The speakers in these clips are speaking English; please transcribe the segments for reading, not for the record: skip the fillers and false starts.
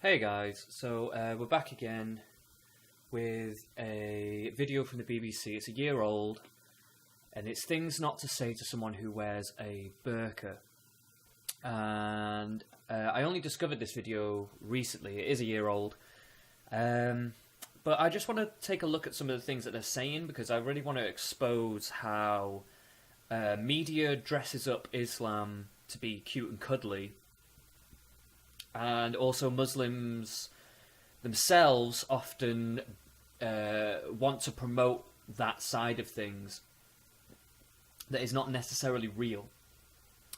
Hey guys, so we're back again with a video from the BBC. It's a year old, and it's things not to say to someone who wears a burqa. And I only discovered this video recently. It is a year old. But I just want to take a look at some of the things that they're saying, because I really want to expose how media dresses up Islam to be cute and cuddly. And also Muslims themselves often want to promote that side of things that is not necessarily real,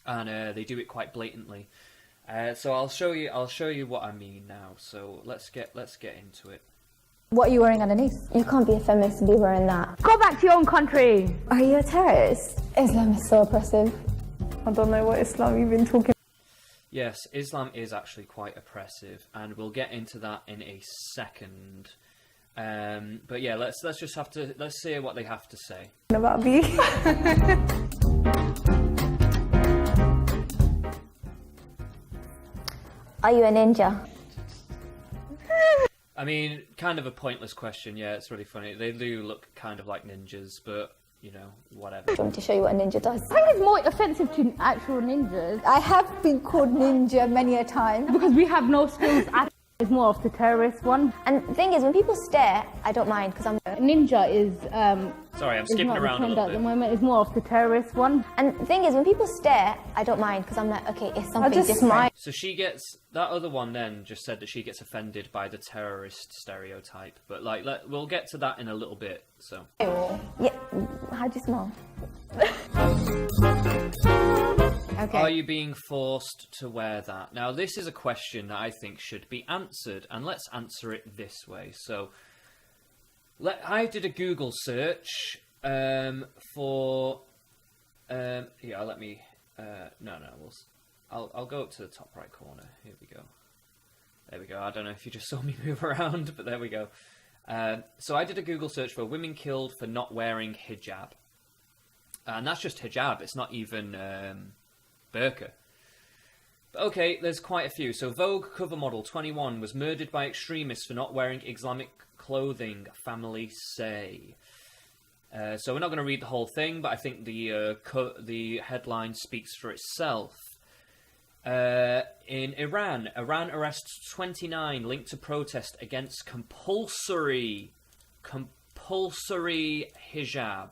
and they do it quite blatantly. So I'll show you what I mean now. So let's get into it. What are you wearing underneath? You can't be a feminist and be wearing that. Go back to your own country. Are you a terrorist? Islam is so oppressive. I don't know what Islam you've been talking. Yes, Islam is actually quite oppressive, and we'll get into that in a second. But yeah, let's hear what they have to say. About me. Are you a ninja? I mean, kind of a pointless question. Yeah, it's really funny. They do look kind of like ninjas, but you know, whatever. Do you want me to show you what a ninja does? I think it's more offensive to actual ninjas. I have been called ninja many a time. Because we have no skills at it's more of the terrorist one. And the thing is, when people stare, I don't mind because I'm... Ninja is Sorry, I'm skipping around a little at bit. the moment. It's more of the terrorist one. And the thing is, when people stare, I don't mind because I'm like, okay, it's something different. So she gets, that other one then just said that she gets offended by the terrorist stereotype. But like, we'll get to that in a little bit, so. Yeah, how do you smell? Okay. Are you being forced to wear that? Now, this is a question that I think should be answered, and let's answer it this way. So, I did a Google search for... yeah, let me... I'll go up to the top right corner. Here we go. There we go. I don't know if you just saw me move around, but there we go. So I did a Google search for women killed for not wearing hijab. And that's just hijab. It's not even burqa. But okay, there's quite a few. So Vogue cover model 21 was murdered by extremists for not wearing Islamic clothing, family say. So we're not going to read the whole thing, but I think the headline speaks for itself. In Iran arrests 29 linked to protest against compulsory hijab.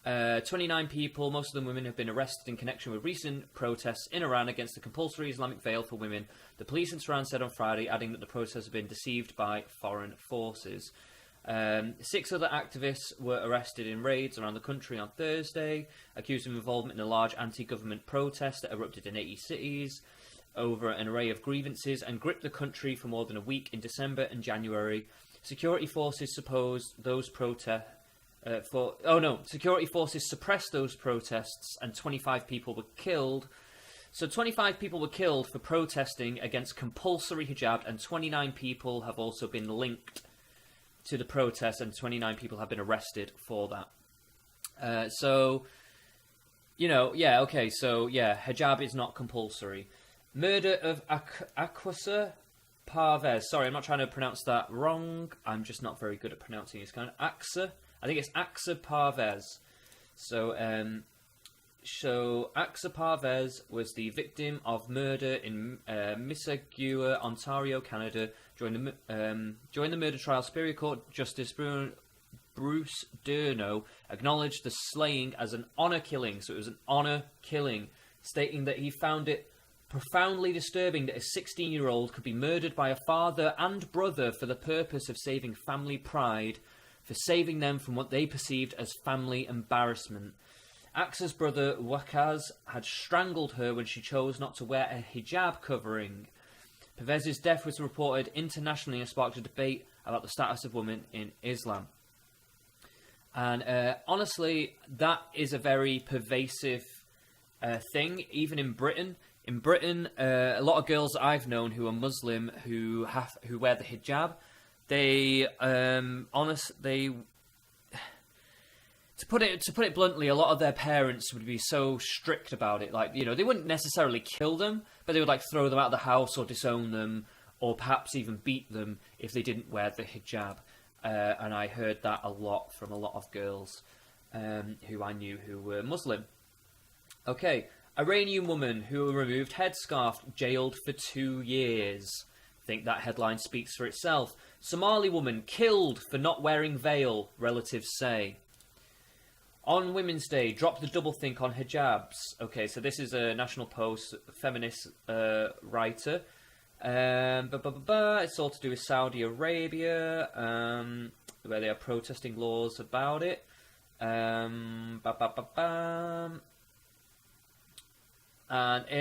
29 people, most of them women, have been arrested in connection with recent protests in Iran against the compulsory Islamic veil for women, the police in Tehran said on Friday, adding that the protests have been deceived by foreign forces. 6 other activists were arrested in raids around the country on Thursday, accused of involvement in a large anti-government protest that erupted in 80 cities over an array of grievances and gripped the country for more than a week in December and January. Security forces security forces suppressed those protests and 25 people were killed. So 25 people were killed for protesting against compulsory hijab, and 29 people have also been linked to the protests, and 29 people have been arrested for that. So, you know, yeah, okay, so yeah, hijab is not compulsory. Murder of Aqsa Parvez. Sorry, I'm not trying to pronounce that wrong. I'm just not very good at pronouncing this kind of Aqsa. I think it's Aqsa Parvez. So Aqsa Parvez was the victim of murder in Mississauga, Ontario, Canada. During the murder trial, Superior Court Justice Bruce Durno acknowledged the slaying as an honour killing. So it was an honour killing, stating that he found it profoundly disturbing that a 16-year-old could be murdered by a father and brother for the purpose of saving family pride, for saving them from what they perceived as family embarrassment. Aqsa's brother, Wakaz, had strangled her when she chose not to wear a hijab covering. Pervez's death was reported internationally and sparked a debate about the status of women in Islam. And honestly, that is a very pervasive thing, even in Britain. In Britain, a lot of girls that I've known who are Muslim who wear the hijab, they to put it bluntly, a lot of their parents would be so strict about it. Like, they wouldn't necessarily kill them, but they would like throw them out of the house or disown them, or perhaps even beat them if they didn't wear the hijab. And I heard that a lot from a lot of girls who I knew who were Muslim. Okay, Iranian woman who removed headscarf jailed for 2 years. I think that headline speaks for itself. Somali woman killed for not wearing veil, relatives say. On Women's Day, drop the doublethink on hijabs. Okay, so this is a National Post feminist writer. It's all to do with Saudi Arabia, where they are protesting laws about it. And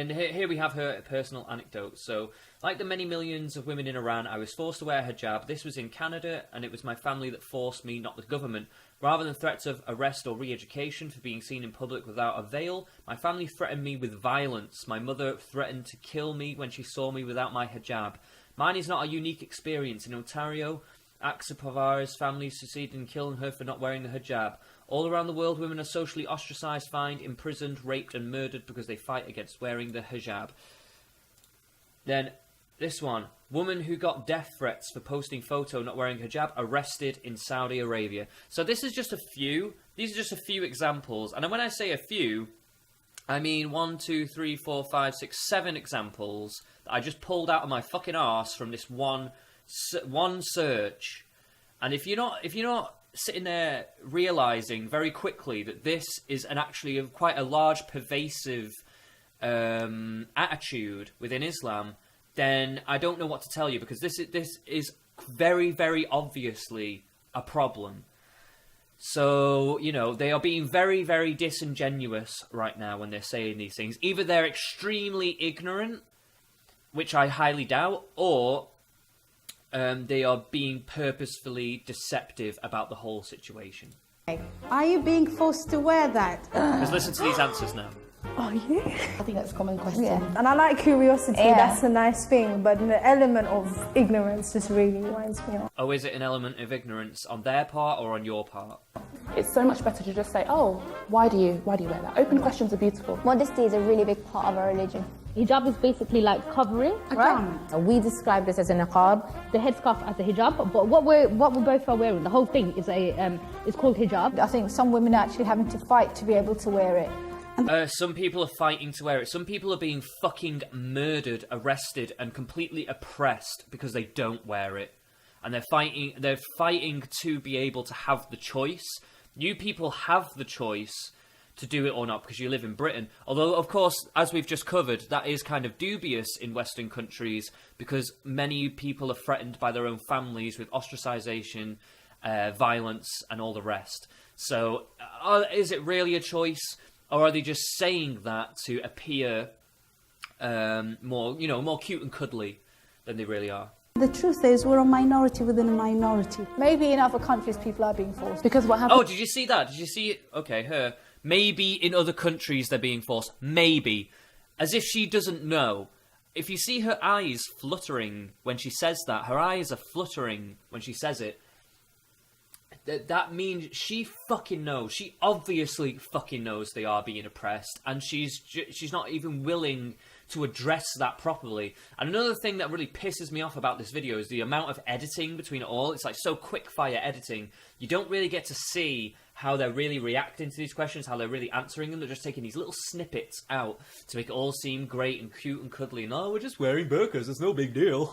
here we have her personal anecdote. So, like the many millions of women in Iran, I was forced to wear a hijab. This was in Canada, and it was my family that forced me, not the government. Rather than threats of arrest or re-education for being seen in public without a veil, my family threatened me with violence. My mother threatened to kill me when she saw me without my hijab. Mine is not a unique experience. In Ontario, Aksa Pavar's family succeeded in killing her for not wearing the hijab. All around the world, women are socially ostracized, fined, imprisoned, raped and murdered because they fight against wearing the hijab. Then, this one. Woman who got death threats for posting photo not wearing hijab arrested in Saudi Arabia. So this is just a few. These are just a few examples. And when I say a few, I mean 1, 2, 3, 4, 5, 6, 7 examples that I just pulled out of my fucking arse from this one search. And if you're not sitting there realizing very quickly that this is actually quite a large pervasive attitude within Islam, then I don't know what to tell you, because this is very, very obviously a problem. So, they are being very, very disingenuous right now when they're saying these things. Either they're extremely ignorant, which I highly doubt, or they are being purposefully deceptive about the whole situation. Are you being forced to wear that? Because listen to these answers now. Are you? I think that's a common question. Yeah. And I like curiosity, that's a nice thing, but the element of ignorance just really winds me up. Oh, is it an element of ignorance on their part or on your part? It's so much better to just say, oh, why do you wear that? Open questions are beautiful. Modesty is a really big part of our religion. Hijab is basically like covering, right? We describe this as a niqab. The headscarf as a hijab, but what we both are wearing, the whole thing is is called hijab. I think some women are actually having to fight to be able to wear it. Some people are fighting to wear it. Some people are being fucking murdered, arrested, and completely oppressed because they don't wear it. And they're fighting to be able to have the choice. You people have the choice to do it or not because you live in Britain. Although, of course, as we've just covered, that is kind of dubious in Western countries because many people are threatened by their own families with ostracization, violence, and all the rest. So, is it really a choice? Or are they just saying that to appear more cute and cuddly than they really are? The truth is, we're a minority within a minority. Maybe in other countries people are being forced. Because what happens... Oh, did you see that? Did you see it? Okay, her. Maybe in other countries they're being forced. Maybe. As if she doesn't know. If you see her eyes fluttering when she says that, her eyes are fluttering when she says it, that means she fucking knows. She obviously fucking knows they are being oppressed, and she's not even willing to address that properly. And another thing that really pisses me off about this video is the amount of editing between it all. It's like so quick fire editing. You don't really get to see how they're really reacting to these questions, how they're really answering them. They're just taking these little snippets out to make it all seem great and cute and cuddly. And, oh, we're just wearing burqas, it's no big deal.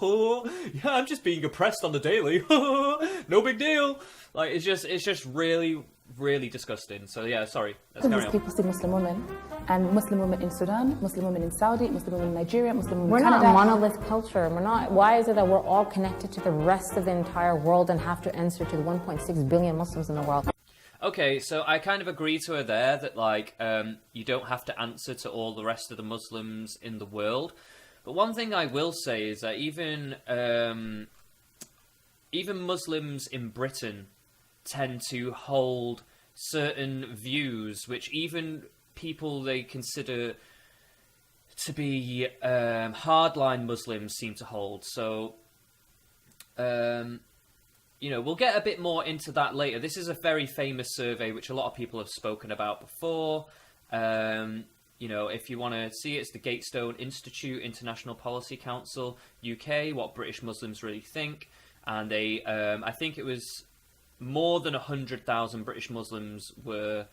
Yeah, I'm just being oppressed on the daily. No big deal. Like, it's just really, really disgusting. So, yeah, sorry. Let's carry on. People see Muslim women, and Muslim women in Sudan, Muslim women in Saudi, Muslim women in Nigeria, Muslim women in Canada. We're not a monolith culture. We're not. Why is it that we're all connected to the rest of the entire world and have to answer to the 1.6 billion Muslims in the world? Okay, so I kind of agree to her there that, like, you don't have to answer to all the rest of the Muslims in the world. But one thing I will say is that even Muslims in Britain tend to hold certain views which even people they consider to be hardline Muslims seem to hold. So, you know, we'll get a bit more into that later. This is a very famous survey which a lot of people have spoken about before. You know, if you want to see it, it's the Gatestone Institute International Policy Council UK, what British Muslims really think. And they, I think it was more than 100,000 British Muslims were...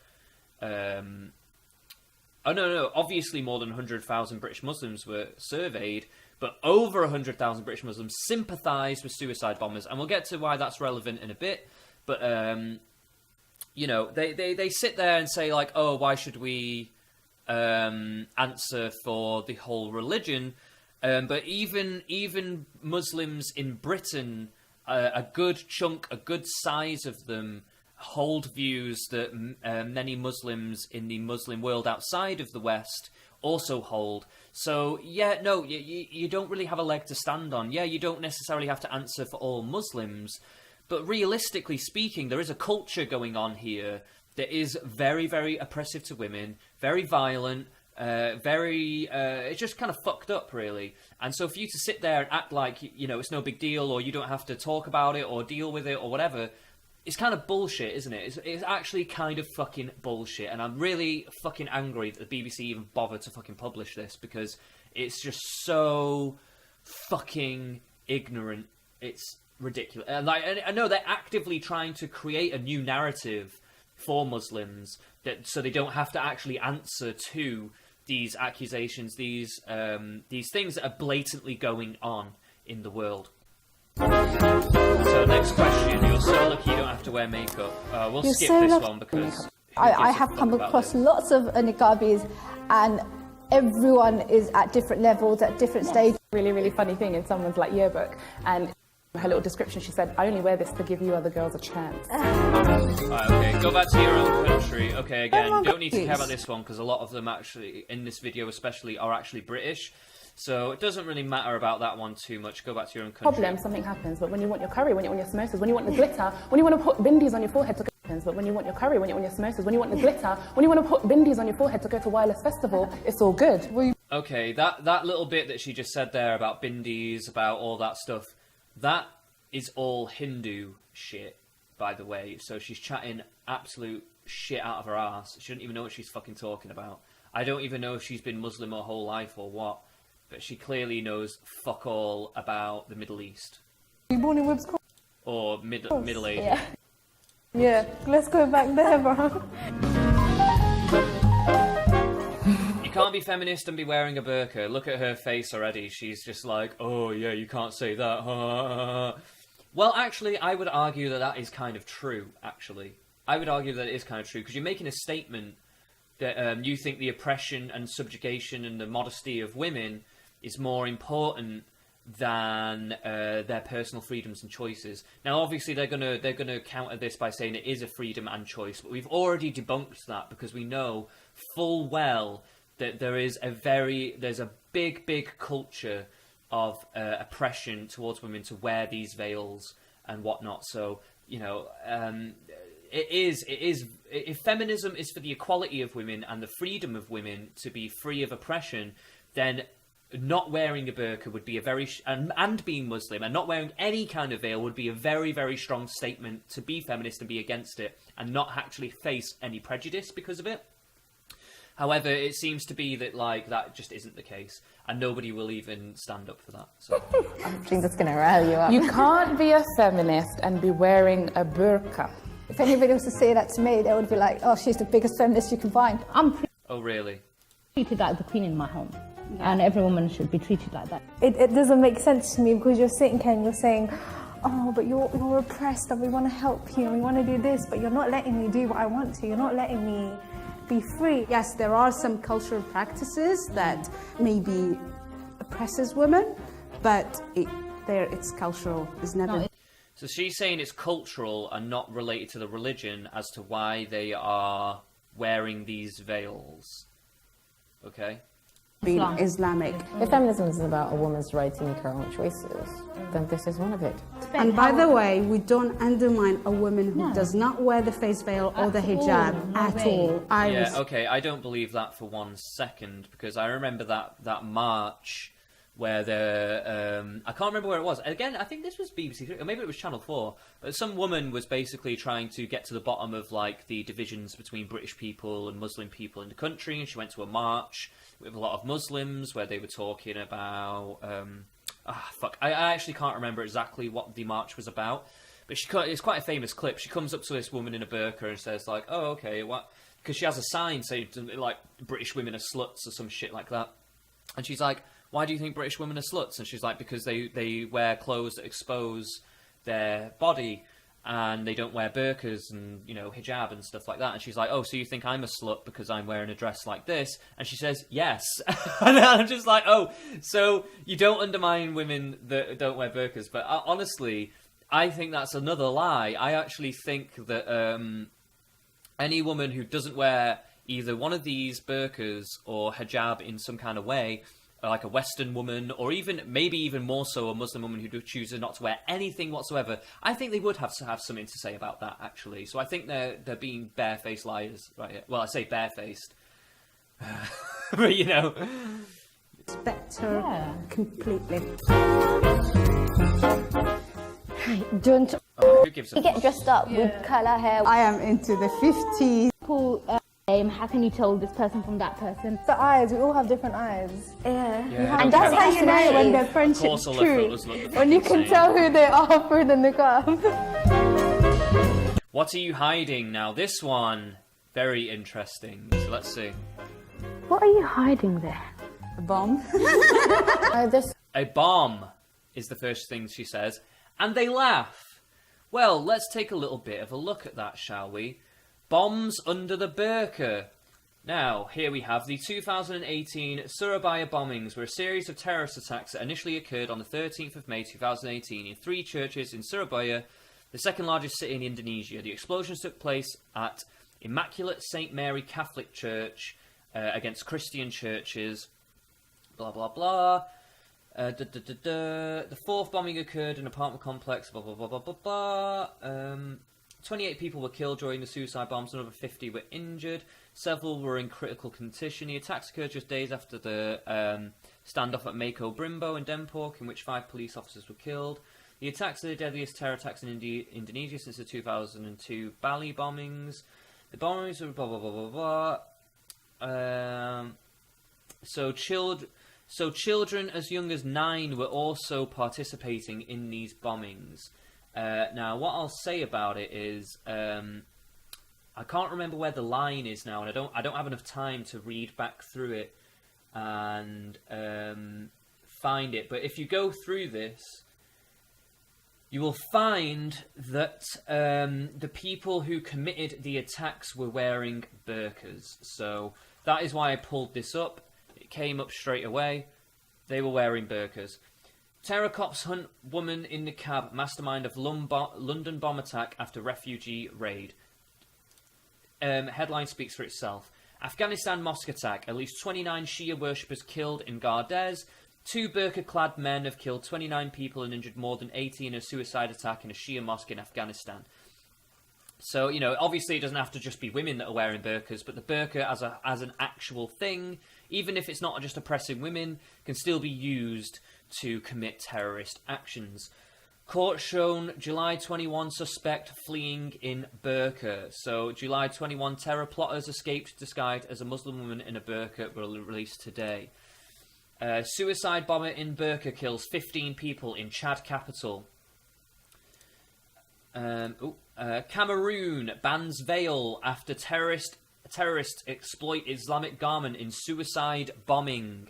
obviously more than 100,000 British Muslims were surveyed, but over 100,000 British Muslims sympathised with suicide bombers. And we'll get to why that's relevant in a bit. But, you know, they sit there and say, like, oh, why should we... answer for the whole religion, but even Muslims in Britain, a good chunk, a good size of them hold views that many Muslims in the Muslim world outside of the West also hold. So yeah, no, you don't really have a leg to stand on. Yeah, you don't necessarily have to answer for all Muslims, but realistically speaking, there is a culture going on here that is very, very oppressive to women, very violent, it's just kind of fucked up, really. And so for you to sit there and act like, you know, it's no big deal, or you don't have to talk about it, or deal with it, or whatever, it's kind of bullshit, isn't it? It's actually kind of fucking bullshit, and I'm really fucking angry that the BBC even bothered to fucking publish this, because it's just so fucking ignorant. It's ridiculous. And like, I know they're actively trying to create a new narrative for Muslims, that so they don't have to actually answer to these accusations, these things that are blatantly going on in the world. So next question, you're so lucky you don't have to wear makeup. We'll You're skip so this lucky. one because I have come across lots of niqabis, and everyone is at different levels, at different stages. Really, really funny thing in someone's like yearbook, and her little description, she said, I only wear this to give you other girls a chance. Okay, go back to your own country. Okay, again, you don't need to care about this one because a lot of them actually, in this video especially, are actually British. So it doesn't really matter about that one too much. Go back to your own country. Problem, something happens, but when you want your curry, when you want your samosas, when you want the glitter, when you want to put bindis on your forehead to go but when you want your curry, when you want your samosas, when you want the glitter, when you want to put bindis on your forehead to go to Wireless Festival, it's all good. Okay, that little bit that she just said there about bindis, about all that stuff, that is all Hindu shit, by the way. So she's chatting absolute shit out of her ass. She doesn't even know what she's fucking talking about. I don't even know if she's been Muslim her whole life or what, but she clearly knows fuck all about the Middle East. Were you born in Whips Court? Or Middle Asia. Yeah, let's go back there, bro. You can't be feminist and be wearing a burqa. Look at her face already. She's just like, oh yeah, you can't say that. Well, actually, I would argue that is kind of true, actually. I would argue that it is kind of true, because you're making a statement that you think the oppression and subjugation and the modesty of women is more important than their personal freedoms and choices. Now, obviously, they're gonna counter this by saying it is a freedom and choice, but we've already debunked that, because we know full well that there's a big culture of oppression towards women to wear these veils and whatnot. So, you know, if feminism is for the equality of women and the freedom of women to be free of oppression, then not wearing a burqa would be a very and being Muslim and not wearing any kind of veil would be a very, very strong statement to be feminist and be against it and not actually face any prejudice because of it. However, it seems to be that that just isn't the case, and nobody will even stand up for that. So I think that's gonna rile you up. You can't be a feminist and be wearing a burqa. If anybody was to say that to me, they would be like, oh, she's the biggest feminist you can find. Oh, really? Treated like the queen in my home, and every woman should be treated like that. It doesn't make sense to me, because you're sitting here and you're saying, oh, but you're oppressed and we want to help you and we want to do this, but you're not letting me do what I want to. You're not letting me be free. Yes, there are some cultural practices that maybe oppresses women, but it's cultural. It's never... So she's saying it's cultural and not related to the religion as to why they are wearing these veils. Okay? being Islamic. If feminism is about a woman's right to make her own choices, then this is one of it. And by the way, we don't undermine a woman who does not wear the face veil or the hijab at all. Yeah, okay, I don't believe that for 1 second, because I remember that march where they're I can't remember where it was. Again, I think this was BBC Three, or maybe it was Channel 4. But some woman was basically trying to get to the bottom of like the divisions between British people and Muslim people in the country, and she went to a march with a lot of Muslims where they were talking about I actually can't remember exactly what the march was about, but it's quite a famous clip. She comes up to this woman in a burqa and says like, "Oh, okay, what?" Because she has a sign saying like British women are sluts or some shit like that, and she's like, "Why do you think British women are sluts?" And she's like, "Because they wear clothes that expose their body, and they don't wear burqas and, you know, hijab and stuff like that." And she's like, "Oh, so you think I'm a slut because I'm wearing a dress like this?" And she says, "Yes." And I'm just like, "Oh, so you don't undermine women that don't wear burqas." But honestly, I think that's another lie. I actually think that any woman who doesn't wear either one of these burqas or hijab in some kind of way, like a Western woman, or maybe even more so a Muslim woman who chooses not to wear anything whatsoever, I think they would have to have something to say about that, actually. So I think they're being barefaced liars right here. Well, I say barefaced. But, you know. It's better completely. Don't Who gives a You get dressed up with colour hair. I am into the 50s. call how can you tell this person from that person? The eyes, we all have different eyes. Yeah, And that's how you know when their Of friendship's course all their true. photos look the When you can same. tell who they are through the niqab. What are you hiding now? This one, very interesting. So let's see. What are you hiding there? A bomb. A bomb is the first thing she says, and they laugh. Well, let's take a little bit of a look at that, shall we? Bombs under the burqa. Now, here we have the 2018 Surabaya Bombings, were a series of terrorist attacks that initially occurred on the 13th of May 2018 in 3 churches in Surabaya, the second largest city in Indonesia. The explosions took place at Immaculate St. Mary Catholic Church against Christian churches. Blah, blah, blah. The 4th bombing occurred in an apartment complex. Blah, blah, blah, blah, blah, blah. 28 people were killed during the suicide bombs, another 50 were injured. Several were in critical condition. The attacks occurred just days after the standoff at Mako Brimbo in Depok, in which 5 police officers were killed. The attacks are the deadliest terror attacks in Indonesia since the 2002 Bali bombings. The bombings were blah, blah, blah, blah, blah. So children as young as 9 were also participating in these bombings. Now, what I'll say about it is, I can't remember where the line is now, and I don't have enough time to read back through it and find it. But if you go through this, you will find that the people who committed the attacks were wearing burqas. So that is why I pulled this up. It came up straight away. They were wearing burqas. Terror cops hunt woman in niqab, mastermind of London bomb attack after refugee raid. Headline speaks for itself. Afghanistan mosque attack. At least 29 Shia worshippers killed in Gardez. 2 burqa-clad men have killed 29 people and injured more than 80 in a suicide attack in a Shia mosque in Afghanistan. So, you know, obviously it doesn't have to just be women that are wearing burqas, but the burqa as an actual thing, even if it's not just oppressing women, can still be used to commit terrorist actions. Court shown July 21 suspect fleeing in burqa. So, July 21 terror plotters escaped disguised as a Muslim woman in a burqa were released today. Suicide bomber in burqa kills 15 people in Chad capital. Cameroon bans veil after terrorists exploit Islamic garment in suicide bombing.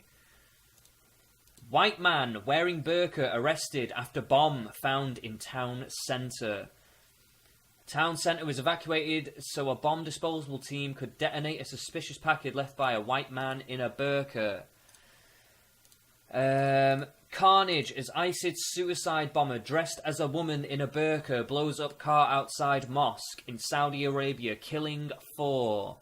White man wearing burqa arrested after bomb found in town centre. Town centre was evacuated so a bomb disposal team could detonate a suspicious package left by a white man in a burqa. Carnage as ISIS suicide bomber dressed as a woman in a burqa blows up car outside mosque in Saudi Arabia, killing 4.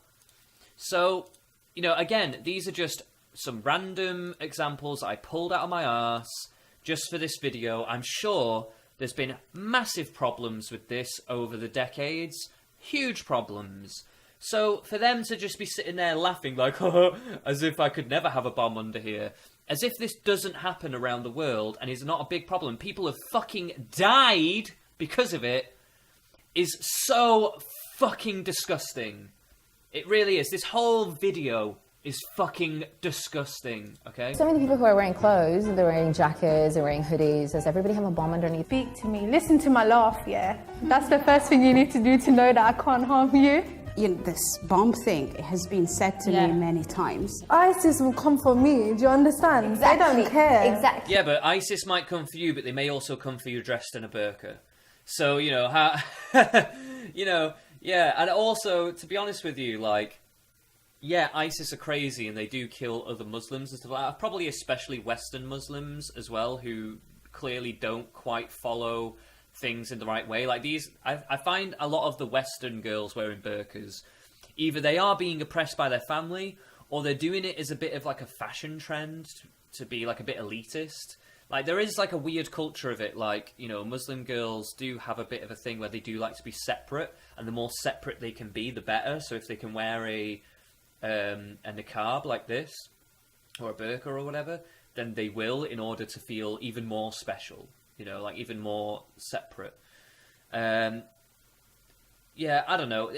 So, you know, again, these are just some random examples I pulled out of my arse just for this video. I'm sure there's been massive problems with this over the decades. Huge problems. So, for them to just be sitting there laughing like, as if I could never have a bomb under here, as if this doesn't happen around the world and is not a big problem. People have fucking died because of it, is so fucking disgusting. It really is. This whole video is fucking disgusting, okay? So many people who are wearing clothes, they're wearing jackets, they're wearing hoodies. Does everybody have a bomb underneath? Speak to me, listen to my laugh, yeah? That's the first thing you need to do to know that I can't harm you. You know, this bomb thing has been said to me many times. ISIS will come for me, do you understand? Exactly. They don't care. Exactly. Yeah, but ISIS might come for you, but they may also come for you dressed in a burqa. So, you know, how... you know, yeah, and also, to be honest with you, like... Yeah, ISIS are crazy and they do kill other Muslims and stuff like that. Probably especially Western Muslims as well, who clearly don't quite follow things in the right way. Like these, I find a lot of the Western girls wearing burqas, either they are being oppressed by their family, or they're doing it as a bit of like a fashion trend to be like a bit elitist. Like there is like a weird culture of it. Like, you know, Muslim girls do have a bit of a thing where they do like to be separate, and the more separate they can be, the better. So if they can wear a niqab like this, or a burqa or whatever, then they will, in order to feel even more special, you know, like even more separate. Yeah, I don't know.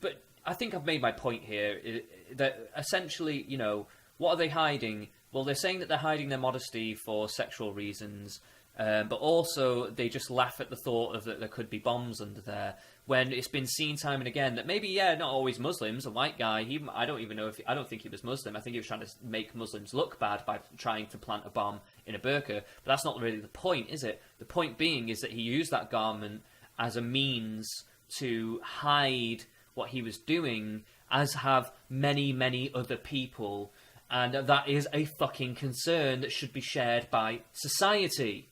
But I think I've made my point here, that essentially, you know, what are they hiding? Well, they're saying that they're hiding their modesty for sexual reasons, but also they just laugh at the thought of that there could be bombs under there, when it's been seen time and again that maybe, yeah, not always Muslims. A white guy, I don't think he was Muslim. I think he was trying to make Muslims look bad by trying to plant a bomb in a burqa. But that's not really the point, is it? The point being is that he used that garment as a means to hide what he was doing, as have many, many other people. And that is a fucking concern that should be shared by society.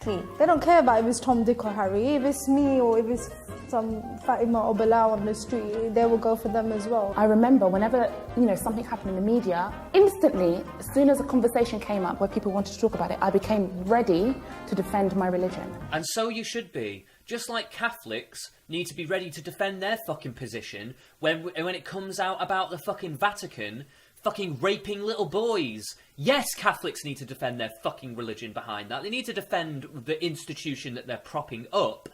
They don't care about if it's Tom, Dick or Harry. If it's me or if it's some Fatima or Bilal on the street, they will go for them as well. I remember whenever, you know, something happened in the media, instantly, as soon as a conversation came up where people wanted to talk about it, I became ready to defend my religion. And so you should be. Just like Catholics need to be ready to defend their fucking position when it comes out about the fucking Vatican fucking raping little boys. Yes, Catholics need to defend their fucking religion behind that. They need to defend the institution that they're propping up.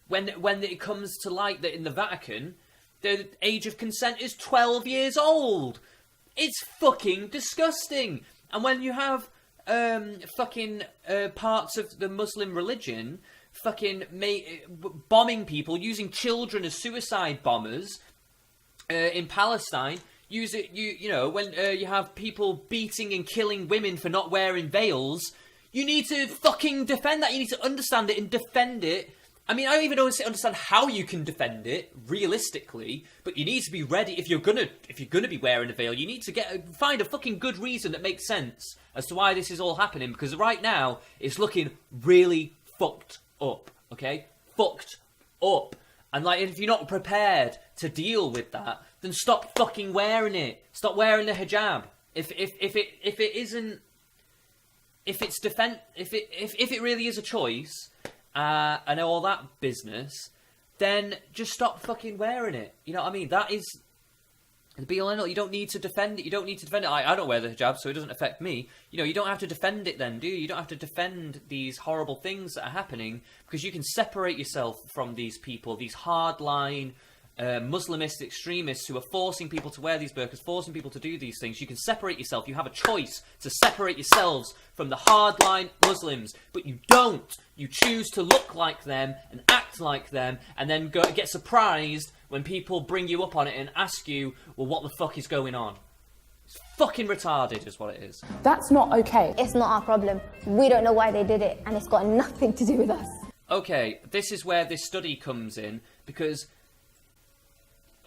When it comes to light that in the Vatican, the age of consent is 12 years old. It's fucking disgusting. And when you have parts of the Muslim religion fucking bombing people, using children as suicide bombers in Palestine... you know, when you have people beating and killing women for not wearing veils, you need to fucking defend that. You need to understand it and defend it. I mean, I don't even understand how you can defend it realistically, but you need to be ready. If you're gonna be wearing a veil, you need to find a fucking good reason that makes sense as to why this is all happening. Because right now it's looking really fucked up. Okay, fucked up. And like, if you're not prepared to deal with that, then stop fucking wearing it. Stop wearing the hijab. If it really is a choice, and all that business, then just stop fucking wearing it. You know what I mean? That is the be all and all. You don't need to defend it. You don't need to defend it. I don't wear the hijab, so it doesn't affect me. You know, you don't have to defend it then, do you? You don't have to defend these horrible things that are happening, because you can separate yourself from these people, these hardline Muslimist extremists who are forcing people to wear these burqas, forcing people to do these things. You can separate yourself. You have a choice to separate yourselves from the hardline Muslims, but you don't. You choose to look like them and act like them, and then get surprised when people bring you up on it and ask you, well, what the fuck is going on? It's fucking retarded is what it is. That's not okay. It's not our problem. We don't know why they did it, and it's got nothing to do with us. Okay, this is where this study comes in, because...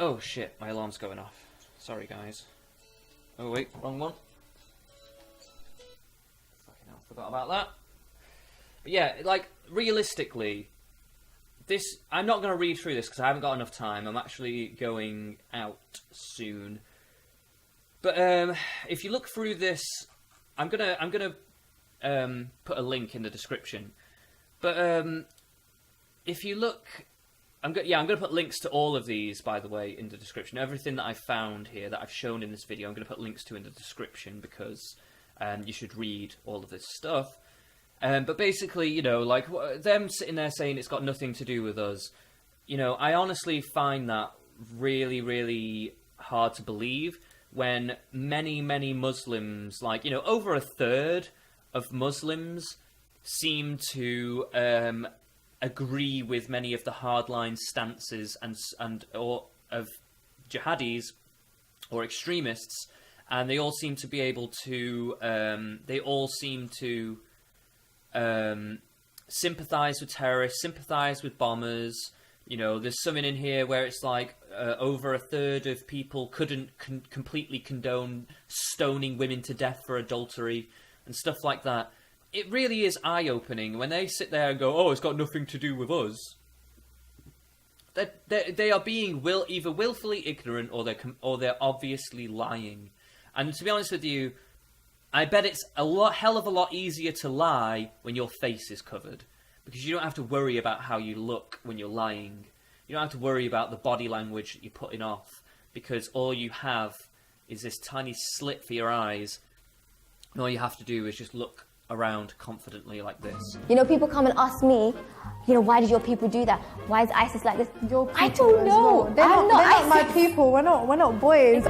Oh shit, my alarm's going off. Sorry, guys. Oh wait, wrong one. Fucking hell, forgot about that. But yeah, like, realistically, I'm not going to read through this because I haven't got enough time. I'm actually going out soon. But if you look through this, I'm gonna put a link in the description. But if you look, I'm gonna put links to all of these, by the way, in the description. Everything that I found here that I've shown in this video, I'm gonna put links to in the description, because and you should read all of this stuff. But basically, you know, like, them sitting there saying it's got nothing to do with us, you know, I honestly find that really, really hard to believe when many, many Muslims, like, you know, over a third of Muslims seem to agree with many of the hardline stances or of jihadis or extremists, and they all seem to be able to sympathize with terrorists, sympathize with bombers. You know, there's something in here where it's like over a third of people couldn't completely condone stoning women to death for adultery and stuff like that. It really is eye-opening when they sit there and go, "Oh, it's got nothing to do with us." They are being either willfully ignorant or they're obviously lying. And to be honest with you, I bet it's hell of a lot easier to lie when your face is covered, because you don't have to worry about how you look when you're lying. You don't have to worry about the body language that you're putting off, because all you have is this tiny slit for your eyes, and all you have to do is just look around confidently like this. You know, people come and ask me, you know, why did your people do that? Why is ISIS like this? Your people I don't as know. well. They're not my people. We're not boys.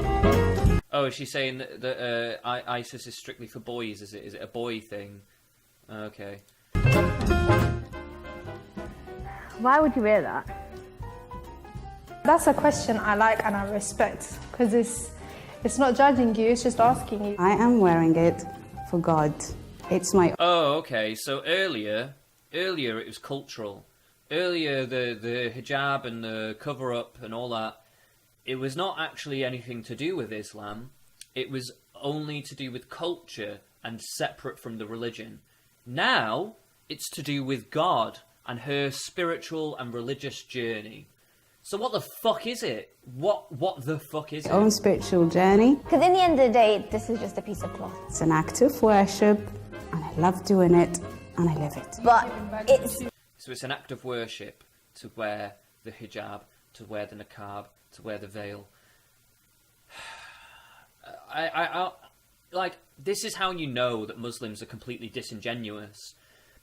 Oh, is she saying that ISIS is strictly for boys? Is it a boy thing? Okay. Why would you wear that? That's a question I like and I respect, because it's not judging you, it's just asking you. I am wearing it for God. It's my... Oh, okay. So earlier it was cultural. Earlier, the hijab and the cover-up and all that, it was not actually anything to do with Islam. It was only to do with culture and separate from the religion. Now, it's to do with God and her spiritual and religious journey. So what the fuck is it? What the fuck is it? own spiritual journey. Because in the end of the day, this is just a piece of cloth. It's an act of worship, and I love doing it, and I live it. But it's... So it's an act of worship to wear the hijab, to wear the niqab, to wear the veil. I like, this is how you know that Muslims are completely disingenuous,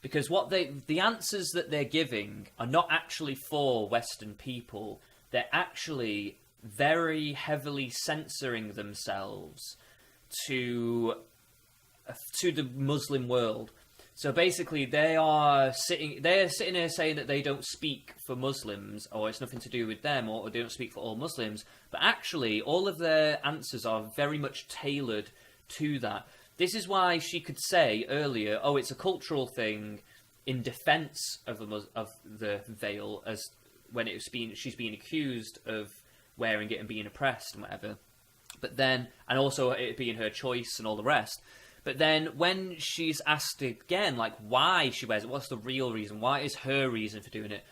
because the answers that they're giving are not actually for Western people. They're actually very heavily censoring themselves to the Muslim world. So basically, they're sitting here saying that they don't speak for Muslims, or it's nothing to do with them, or they don't speak for all Muslims. But actually, all of their answers are very much tailored to that. This is why she could say earlier, "Oh, it's a cultural thing," in defense of the veil, as when she's being accused of wearing it and being oppressed and whatever. But then, and also it being her choice and all the rest. But then when she's asked again, like, why she wears it, what's the real reason? Why is her reason for doing it?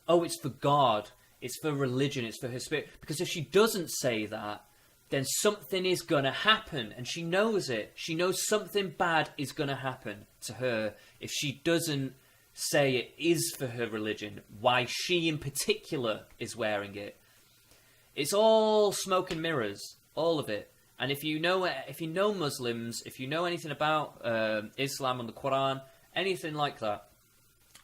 Oh, it's for God. It's for religion. It's for her spirit. Because if she doesn't say that, then something is going to happen. And she knows it. She knows something bad is going to happen to her if she doesn't say it is for her religion, why she in particular is wearing it. It's all smoke and mirrors. All of it. And if you know Muslims, if you know anything about Islam and the Quran, anything like that,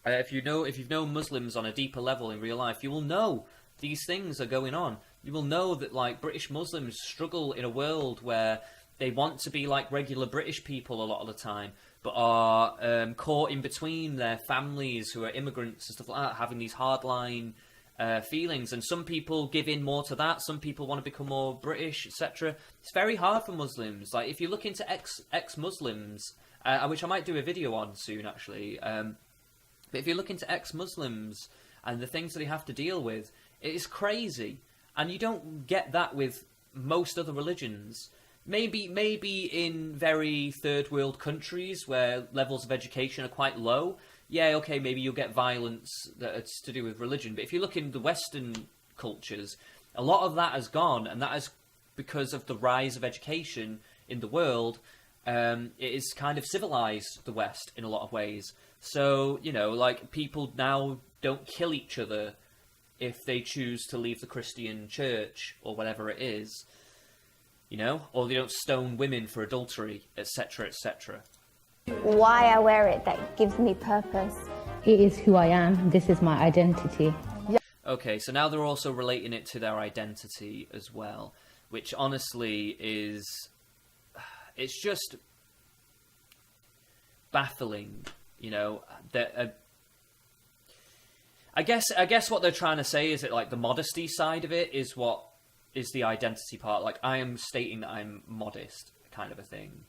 if you've known Muslims on a deeper level in real life, you will know these things are going on. You will know that, like, British Muslims struggle in a world where they want to be like regular British people a lot of the time, but are caught in between their families who are immigrants and stuff like that, having these hardline feelings, and some people give in more to that. Some people want to become more British, etc. It's very hard for Muslims. Like, if you look into ex-Muslims, which I might do a video on soon, actually. But if you look into ex-Muslims and the things that they have to deal with, it is crazy, and you don't get that with most other religions. Maybe in very third world countries where levels of education are quite low. Yeah, okay, maybe you'll get violence that's to do with religion. But if you look in the Western cultures, a lot of that has gone, and that is because of the rise of education in the world. It has kind of civilized the West in a lot of ways. So, you know, like, people now don't kill each other if they choose to leave the Christian church or whatever it is. you know, or they don't stone women for adultery, etc., etc. Why I wear it, that gives me purpose. It is who I am. This is my identity. Okay, so now they're also relating it to their identity as well, which honestly is, it's just baffling, you know, that I guess what they're trying to say is that, like, the modesty side of it is what is the identity part. Like, I am stating that I'm modest, kind of a thing.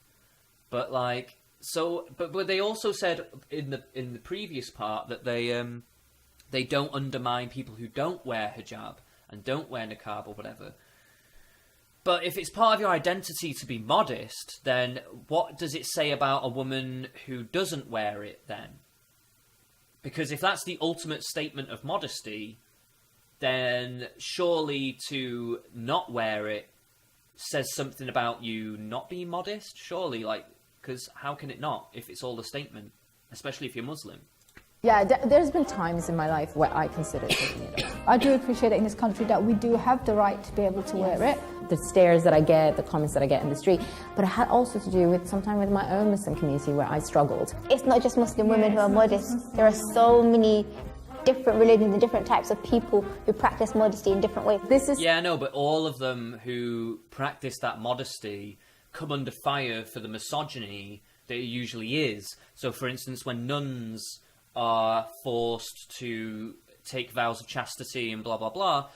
But like, so, but they also said in the previous part that they don't undermine people who don't wear hijab and don't wear niqab or whatever. But if it's part of your identity to be modest, then what does it say about a woman who doesn't wear it then? Because if that's the ultimate statement of modesty, then surely to not wear it says something about you not being modest, surely, like, because how can it not if it's all a statement, especially if you're Muslim? Yeah, there's been times in my life where I considered taking it off. I do appreciate it in this country that we do have the right to be able to wear it. The stares that I get, the comments that I get in the street, but it had also to do with sometimes with my own Muslim community where I struggled. It's not just Muslim women who are modest. There are so many different religions and different types of people who practice modesty in different ways. This is Yeah, no, but all of them who practice that modesty come under fire for the misogyny that it usually is. So, for instance, when nuns are forced to take vows of chastity and blah, blah, blah,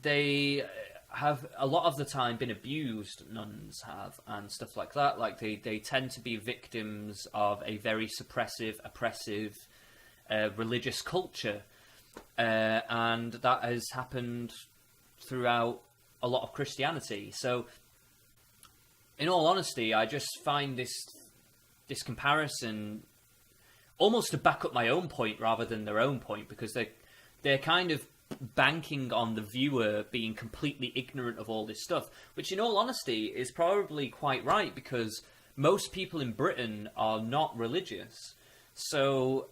they have a lot of the time been abused, nuns have, and stuff like that. Like, they tend to be victims of a very suppressive, oppressive religious culture. And that has happened throughout a lot of Christianity. So, in all honesty, I just find this comparison almost to back up my own point rather than their own point, because they're kind of banking on the viewer being completely ignorant of all this stuff, which in all honesty is probably quite right, because most people in Britain are not religious. So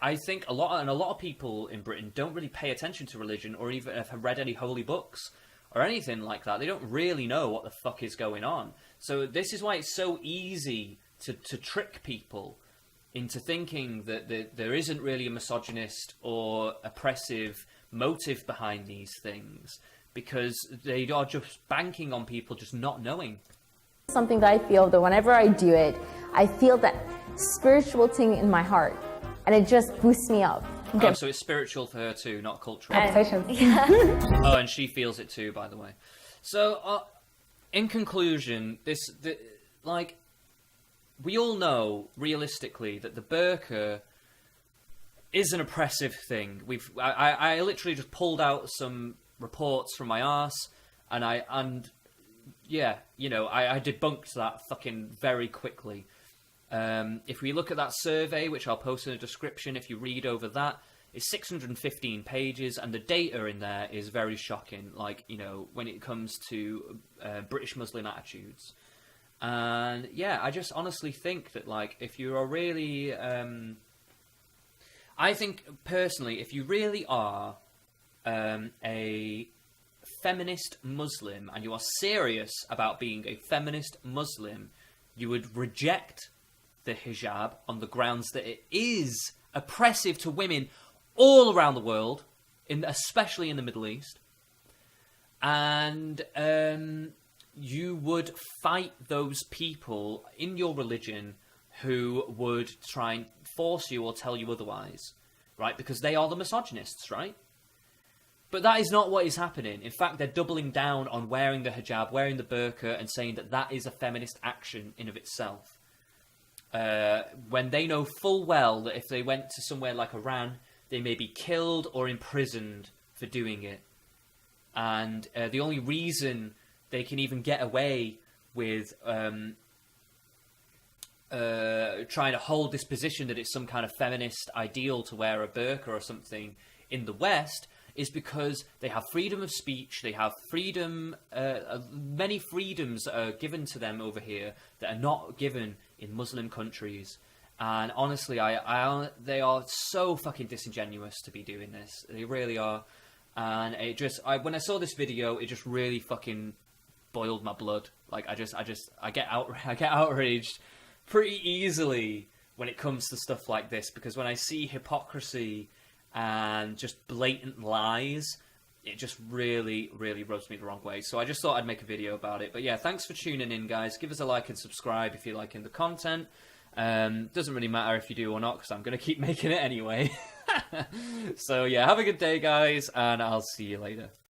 I think a lot of people in Britain don't really pay attention to religion or even have read any holy books or anything like that. They don't really know what the fuck is going on. So this is why it's so easy to trick people into thinking that there isn't really a misogynist or oppressive motive behind these things, because they are just banking on people just not knowing. something that I feel that whenever I do it, I feel that spiritual thing in my heart, and it just boosts me up. Oh, so it's spiritual for her too, not cultural. Oh, and she feels it too, by the way. So, in conclusion, we all know, realistically, that the burqa is an oppressive thing. I literally just pulled out some reports from my arse, and I debunked that fucking very quickly. If we look at that survey, which I'll post in the description, if you read over that, it's 615 pages, and the data in there is very shocking, when it comes to British Muslim attitudes. And yeah, I just honestly think that, if you are really... I think, personally, if you really are a feminist Muslim, and you are serious about being a feminist Muslim, you would reject the hijab on the grounds that it is oppressive to women all around the world, especially in the Middle East. And you would fight those people in your religion who would try and force you or tell you otherwise, right? Because they are the misogynists, right? But that is not what is happening. In fact, they're doubling down on wearing the hijab, wearing the burqa, and saying that that is a feminist action in of itself. When they know full well that if they went to somewhere like Iran, they may be killed or imprisoned for doing it. And the only reason they can even get away with trying to hold this position that it's some kind of feminist ideal to wear a burqa or something in the West is because they have freedom of speech, they have freedom, many freedoms that are given to them over here that are not given in Muslim countries. And honestly, they are so fucking disingenuous to be doing this. They really are. And when I saw this video, it just really fucking boiled my blood. Like I get outraged pretty easily when it comes to stuff like this, because when I see hypocrisy and just blatant lies, it just really, really rubs me the wrong way. So I just thought I'd make a video about it. But yeah, thanks for tuning in, guys. Give us a like and subscribe if you're liking the content. Doesn't really matter if you do or not, because I'm going to keep making it anyway. So yeah, have a good day, guys, and I'll see you later.